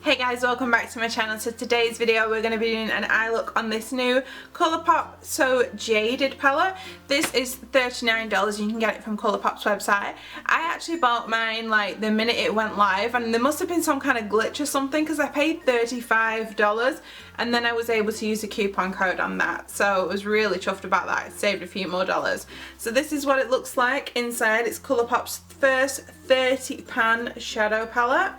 Hey guys, welcome back to my channel. So today's video we're going to be doing an eye look on this new Colourpop So Jaded palette. This is $39. You can get it from Colourpop's website. I actually bought mine like the minute it went live, and there must have been some kind of glitch or something because I paid $35 and then I was able to use a coupon code on that. So I was really chuffed about that. It saved a few more dollars. So this is what it looks like inside. It's Colourpop's first 30 pan shadow palette.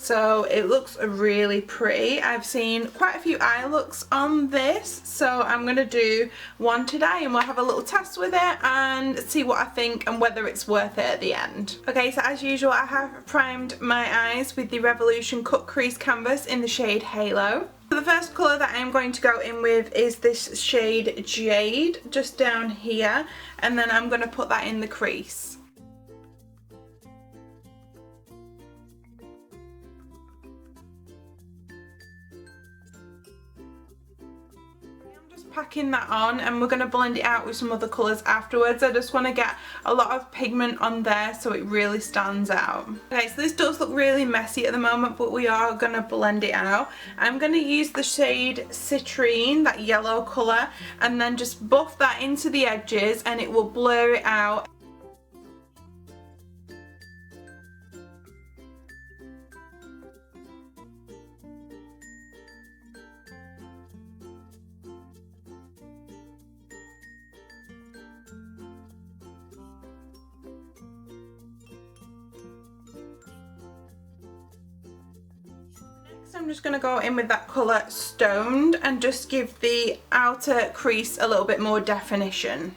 So it looks really pretty. I've seen quite a few eye looks on this, so I'm going to do one today and we'll have a little test with it and see what I think and whether it's worth it at the end. Okay, so as usual I have primed my eyes with the Revolution Cut Crease Canvas in the shade Halo. So the first colour that I'm going to go in with is this shade Jade, just down here, and then I'm going to put that in the crease. Packing that on, and we're going to blend it out with some other colours afterwards. I just want to get a lot of pigment on there so it really stands out. Okay, so this does look really messy at the moment, but we are going to blend it out. I'm going to use the shade Citrine, that yellow colour, and then just buff that into the edges and it will blur it out. I'm just going to go in with that colour Stoned and just give the outer crease a little bit more definition.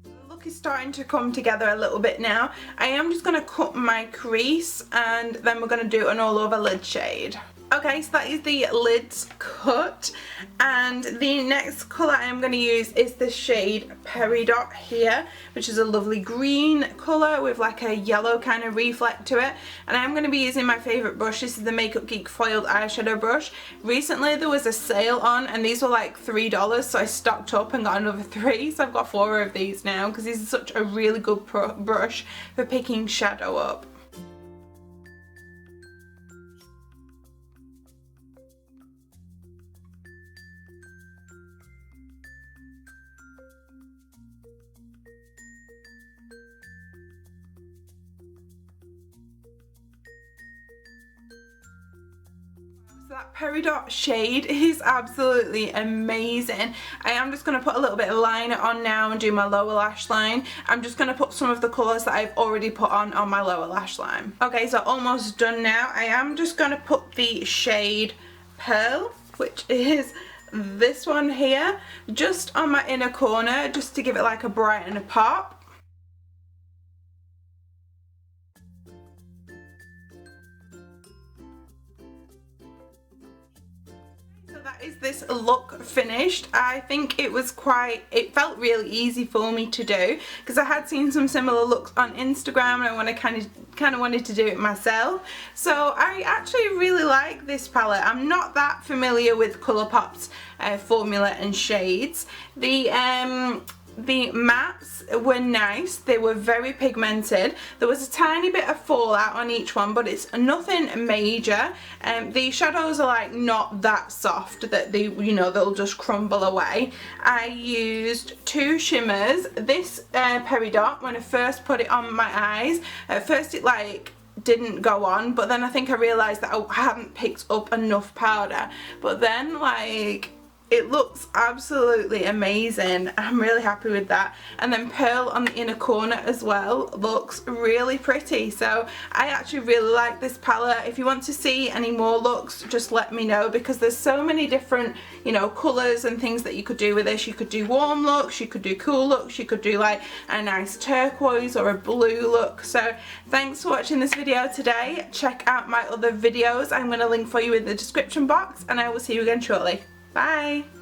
The look is starting to come together a little bit now. I am just going to cut my crease and then we're going to do an all over lid shade. Okay, so that is the lids cut, and the next colour I'm going to use is the shade Peridot here, which is a lovely green colour with like a yellow kind of reflect to it, and I'm going to be using my favourite brush. This is the Makeup Geek foiled eyeshadow brush. Recently there was a sale on and these were like $3, so I stocked up and got another 3, so I've got 4 of these now because this is such a really good brush for picking shadow up. So that Peridot shade is absolutely amazing. I am just going to put a little bit of liner on now and do my lower lash line. I'm just going to put some of the colours that I've already put on my lower lash line. Okay, so almost done now. I am just going to put the shade Pearl, which is this one here, just on my inner corner, just to give it like a bright and a pop. That is this look finished. I think it felt really easy for me to do because I had seen some similar looks on Instagram and I kind of wanted to do it myself. So I actually really like this palette. I'm not that familiar with Colourpop's formula and shades. The mattes were nice, they were very pigmented. There was a tiny bit of fallout on each one, but it's nothing major. The shadows are like not that soft that they, you know, they'll just crumble away. I used 2 shimmers. This Peridot, when I first put it on my eyes, at first it like didn't go on, but then I think I realised that I hadn't picked up enough powder, but then like it looks absolutely amazing. I'm really happy with that. And then Pearl on the inner corner as well looks really pretty. So I actually really like this palette. If you want to see any more looks, just let me know because there's so many different, you know, colours and things that you could do with this. You could do warm looks, you could do cool looks, you could do like a nice turquoise or a blue look. So thanks for watching this video today. Check out my other videos. I'm going to link for you in the description box and I will see you again shortly. Bye!